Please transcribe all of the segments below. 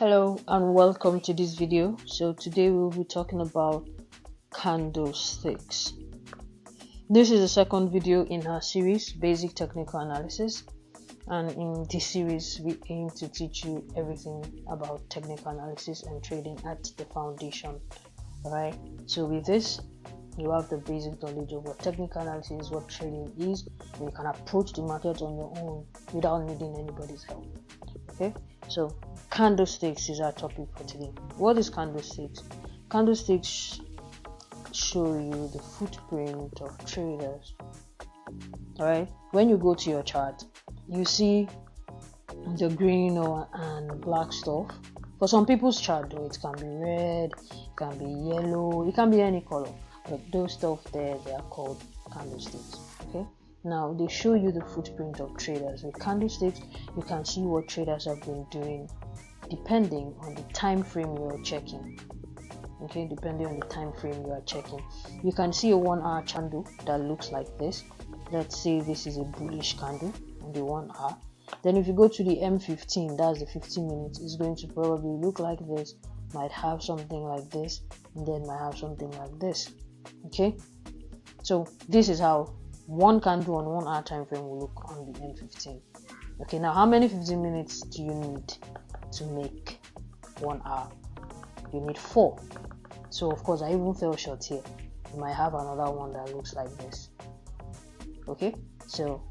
Hello and welcome to this video. So today we'll be talking about candlesticks. This is the second video in our series, Basic Technical Analysis, and in this series we aim to teach you everything about technical analysis and trading at the foundation. Alright, so with this you have the basic knowledge of what technical analysis is, what trading is, and you can approach the market on your own without needing anybody's help. Okay, so candlesticks is our topic for today. What is candlesticks? Candlesticks show you the footprint of traders. Alright, when you go to your chart, you see the green and black stuff. For some people's chart though, it can be red, it can be yellow, it can be any color, but those stuff there, they are called candlesticks. Okay, now they show you the footprint of traders. With candlesticks, you can see what traders have been doing depending on the time frame you are checking. Okay, depending on the time frame you are checking, you can see a 1 hour candle that looks like this. Let's say this is a bullish candle on the 1 hour. Then if you go to the M15, that's the 15 minutes, it's going to probably look like this, might have something like this, and then might have something like this. Okay, so this is how one candle on 1 hour time frame will look on the M15. Okay, now how many 15 minutes do you need to make 1 hour? You need 4. So of course I even fell short here. You might have another one that looks like this. Okay, so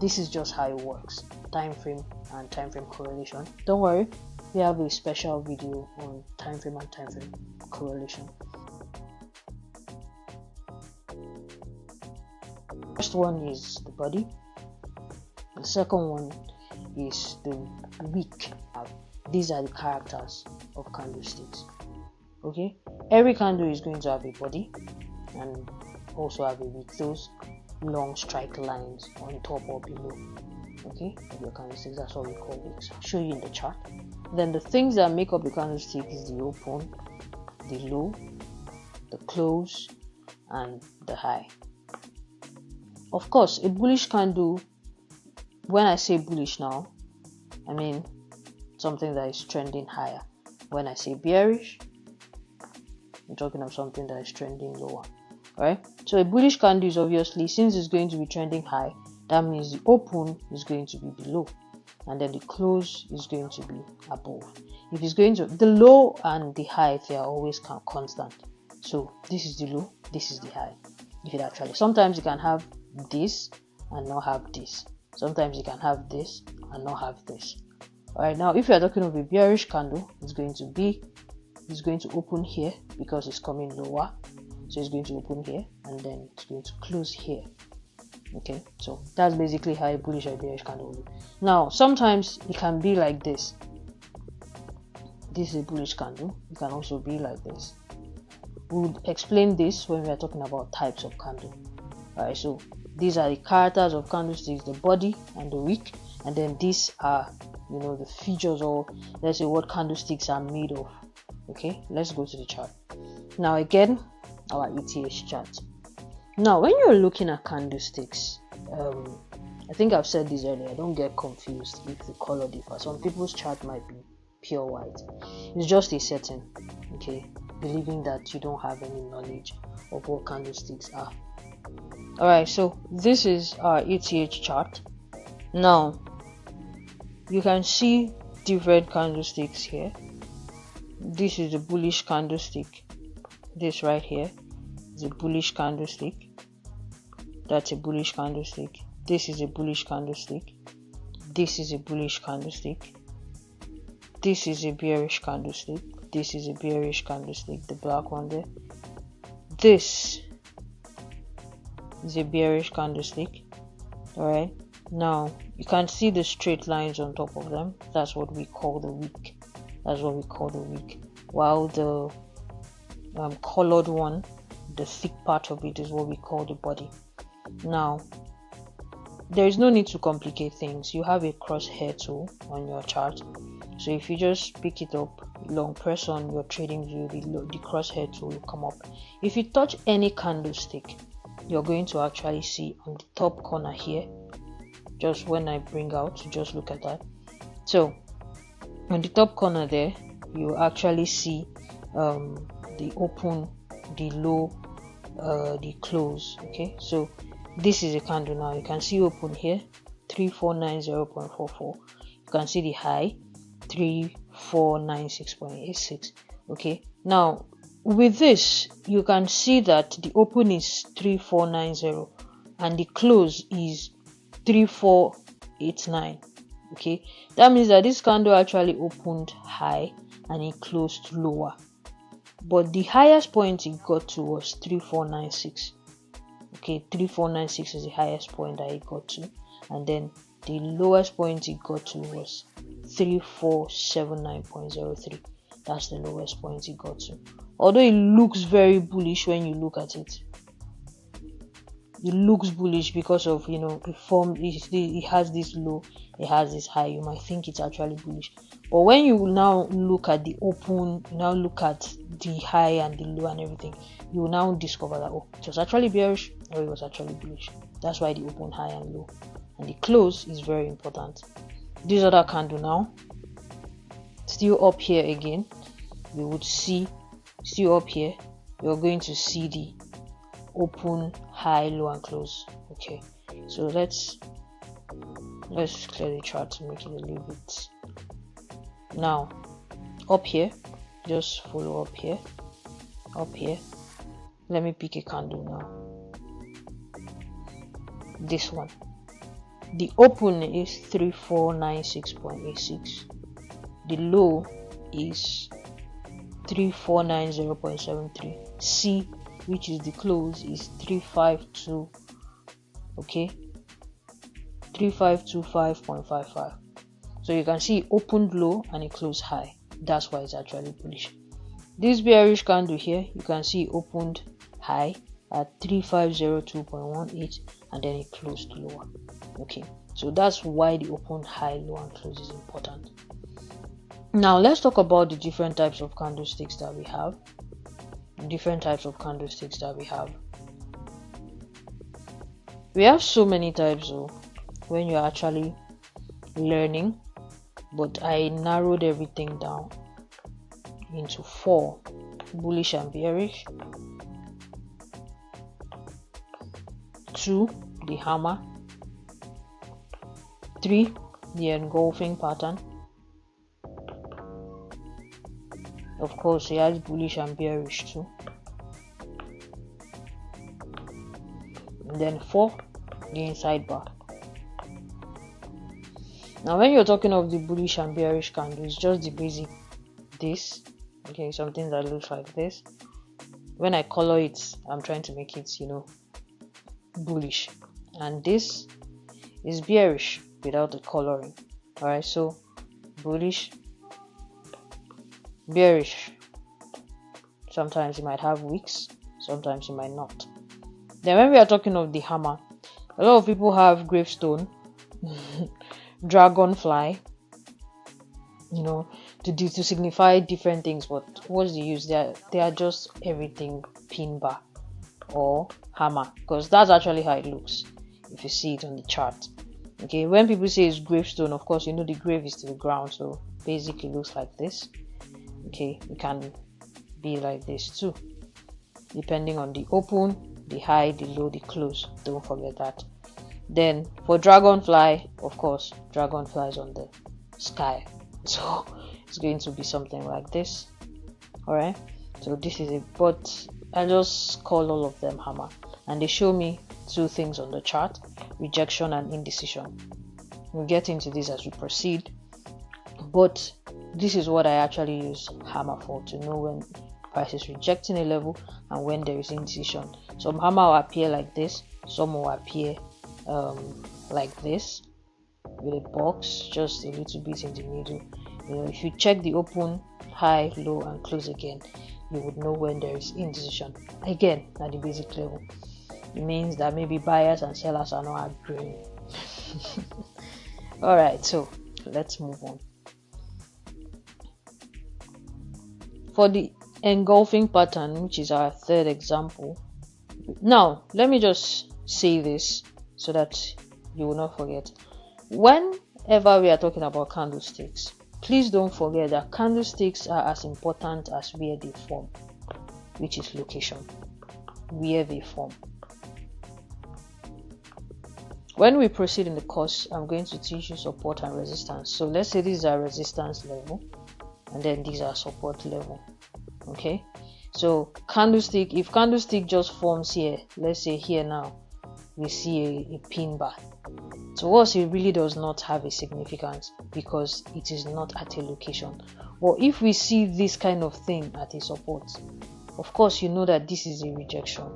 this is just how it works, time frame and time frame correlation. Don't worry, we have a special video on time frame and time frame correlation. First one is the body, the second one is the wick. These are the characters of candlesticks. Okay, every candle is going to have a body and also have a wick, those long strike lines on top or below. Okay, of your candlesticks, that's what we call wicks. I'll show you in the chart. Then the things that make up the candlestick is the open, the low, the close, and the high. Of course, a bullish candle, when I say bullish now, I mean something that is trending higher. When I say bearish, I'm talking of something that is trending lower. Alright, so a bullish candle is obviously, since it's going to be trending high, that means the open is going to be below, and then the close is going to be above. If it's going to, the low and the high, they are always constant. So this is the low, this is the high. If it actually, sometimes you can have this and not have this. Sometimes you can have this and not have this. Alright, now if you are talking of a bearish candle, it's going to open here because it's coming lower. So it's going to open here and then it's going to close here. Okay, so that's basically how a bullish or bearish candle will look. Now sometimes it can be like this. This is a bullish candle. It can also be like this. We'll explain this when we are talking about types of candle. Alright, so these are the characters of candlesticks, the body and the wick, and then these are, the features, or let's say what candlesticks are made of. Okay, let's go to the chart. Now again, our ETH chart. Now when you're looking at candlesticks, I think I've said this earlier, don't get confused if the color differs. Some people's chart might be pure white. It's just a setting, okay, believing that you don't have any knowledge of what candlesticks are. Alright, so this is our ETH chart. Now you can see different candlesticks here. This is a bullish candlestick. This right here is a bullish candlestick. That's a bullish candlestick. This is a bullish candlestick. This is a bullish candlestick. This is a bearish candlestick. This is a bearish candlestick, the black one there. This is a bearish candlestick. Alright, now you can see the straight lines on top of them. That's what we call the wick. While the colored one, the thick part of it, is what we call the body. Now there is no need to complicate things. You have a crosshair tool on your chart, so if you just pick it up, long press on your trading view, the crosshair tool will come up. If you touch any candlestick, you're going to actually see on the top corner here, just when I bring out, just look at that. So on the top corner there, you actually see the open, the low, the close. Okay, so this is a candle now. You can see open here 3490.44. You can see the high 3496.86. okay, now with this you can see that the open is 3490 and the close is 3489. okay, that means that this candle actually opened high and it closed lower, but the highest point it got to was 3496. okay, 3496 is the highest point that it got to, and then the lowest point it got to was 3479.03. that's the lowest point it got to. Although it looks very bullish when you look at it, it looks bullish because of, you know, it has this low, it has this high. You might think it's actually bullish, but when you now look at the open, you now look at the high and the low and everything, you will now discover that, oh, it was actually bearish or it was actually bullish. That's why the open, high and low, and the close is very important. This other candle now, still up here again, you would see, still up here, you're going to see the open, high, low and close. okay, so let's clear the chart to make it a little bit. Now up here, just follow up here, let me pick a candle now. This one, the open is 3496.86, the low is 3490.73. C, which is the close, is 352, okay, 3525.55. so you can see it opened low and it closed high. That's why it's actually bullish. This bearish candle here, you can see it opened high at 3502.18 and then it closed lower. okay, so that's why the open, high, low and close is important. Now let's talk about the different types of candlesticks that we have. We have so many types when you're actually learning, but I narrowed everything down into 4: bullish and bearish, 2, the hammer, 3, the engulfing pattern. Of course, it has bullish and bearish too. And then 4, the inside bar. Now, when you're talking of the bullish and bearish candle, it's just the basic this. Okay, something that looks like this. When I color it, I'm trying to make it, you know, bullish. And this is bearish without the coloring. Alright, so bullish, bearish. Sometimes you might have wicks, sometimes you might not. Then when we are talking of the hammer, a lot of people have gravestone, dragonfly, you know, to signify different things, but what's the use? They are just everything pin bar or hammer, because that's actually how it looks if you see it on the chart. Okay, when people say it's gravestone, of course, you know the grave is to the ground, so basically looks like this. Okay, it can be like this too, depending on the open, the high, the low, the close. Don't forget that. Then for dragonfly, of course, dragonfly is on the sky, so it's going to be something like this. All right, so this is it, but I just call all of them hammer, and they show me 2 things on the chart: rejection and indecision. We'll get into this as we proceed, but this is what I actually use hammer for, to know when price is rejecting a level and when there is indecision. Some hammer will appear like this, some will appear like this with a box just a little bit in the middle. You know, if you check the open, high, low and close again, you would know when there is indecision. Again, at the basic level, it means that maybe buyers and sellers are not agreeing. All right, so let's move on. For the engulfing pattern, which is our third example. Now, let me just say this so that you will not forget. Whenever we are talking about candlesticks, please don't forget that candlesticks are as important as where they form, which is location, where they form. When we proceed in the course, I'm going to teach you support and resistance. So let's say these are resistance level and then these are support level. Okay, so candlestick, if candlestick just forms here, let's say here now we see a pin bar. To us, it really does not have a significance because it is not at a location. Or if we see this kind of thing at a support, of course you know that this is a rejection.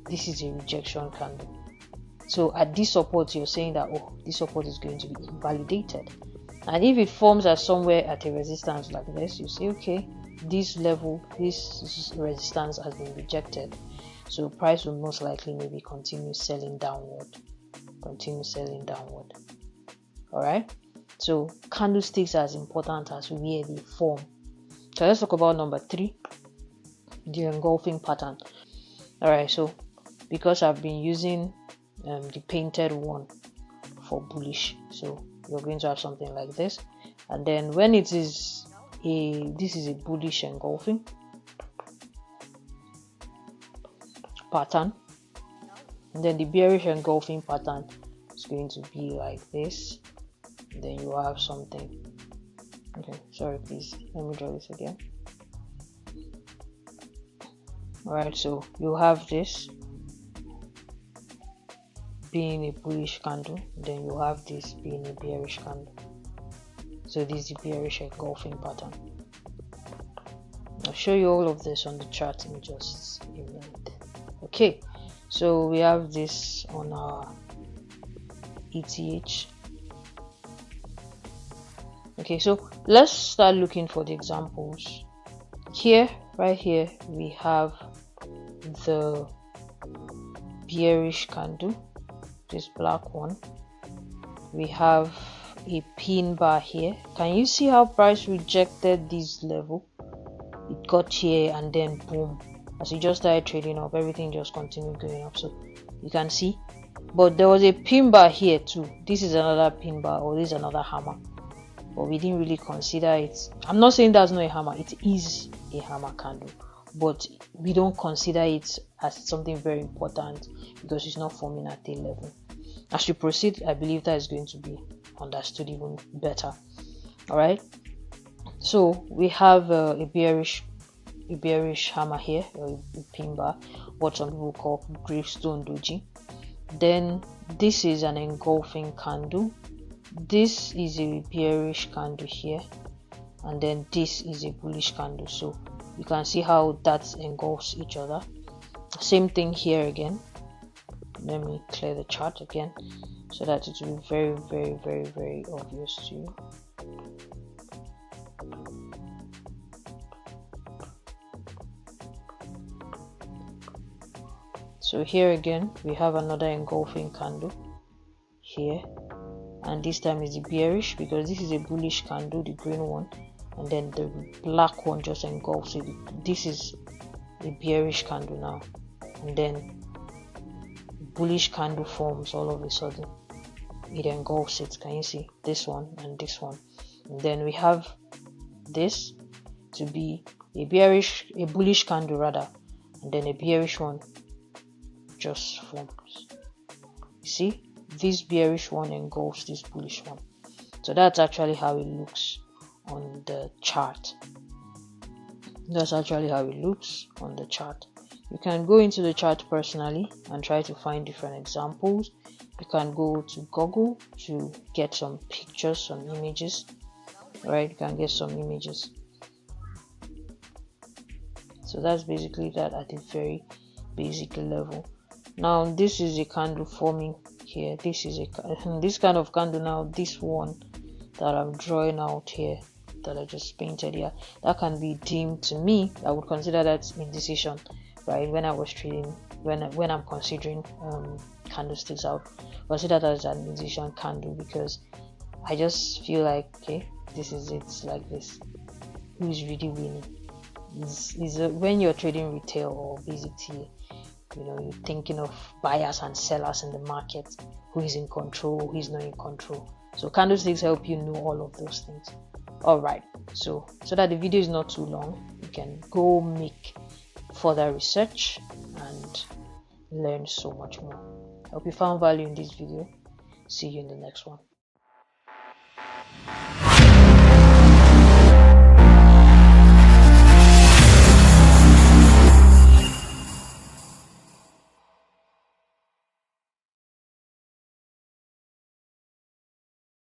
This is a rejection candle. So at this support, you're saying that, oh, this support is going to be invalidated. And if it forms as somewhere at a resistance like this, you say, okay, this level, this resistance has been rejected. So price will most likely maybe continue selling downward. Alright, so candlesticks are as important as where they form. So let's talk about number 3, the engulfing pattern. Alright, so because I've been using the painted one for bullish, so you're going to have something like this. And then when it is this is a bullish engulfing pattern, and then the bearish engulfing pattern is going to be like this. And then you have something. Okay, sorry, please let me draw this again. Alright, so you have this being a bullish candle, then you have this being a bearish candle. So this is the bearish engulfing pattern. I'll show you all of this on the chart in just a minute. Okay, so we have this on our ETH. Okay, so let's start looking for the examples. Here, right here, we have the bearish candle, this black one. We have a pin bar here. Can you see how price rejected this level? It got here and then boom, as it just started trading up, everything just continued going up. So you can see, but there was a pin bar here too. This is another pin bar, or this is another hammer, but we didn't really consider it. I'm not saying that's not a hammer, it is a hammer candle, but we don't consider it as something very important because it's not forming at a level. As we proceed, I believe that is going to be understood even better. All right, so we have a bearish hammer here, or a pin bar, what some people call gravestone doji. Then this is an engulfing candle. This is a bearish candle here, and then this is a bullish candle. So you can see how that engulfs each other. Same thing here again. Let me clear the chart again so that it will be very, very, very, very obvious to you. So here again we have another engulfing candle here, and this time is the bearish because this is a bullish candle, the green one, and then the black one just engulfs it. This is a bearish candle now, and then bullish candle forms all of a sudden. It engulfs it. Can you see this one and this one? And then we have this to be a bullish candle rather, and then a bearish one just forms. You see, this bearish one engulfs this bullish one. So that's actually how it looks on the chart. You can go into the chart personally and try to find different examples. You can go to Google to get some pictures, some images. Right, you can get some images. So that's basically that at a very basic level. Now this is a candle forming here. This is this kind of candle. Now this one that I'm drawing out here, that I just painted here, that can be deemed, to me, I would consider that indecision. Right, when I was trading, when I'm considering candlesticks, I would consider that as an indecision candle because I just feel like, okay, this is it, like this. Who is really winning? Is when you're trading retail or basic TA, you're thinking of buyers and sellers in the market, who is in control, who is not in control. So candlesticks help you know all of those things. All right, so that the video is not too long, you can go make further research and learn so much more. I hope you found value in this video. See you in the next one.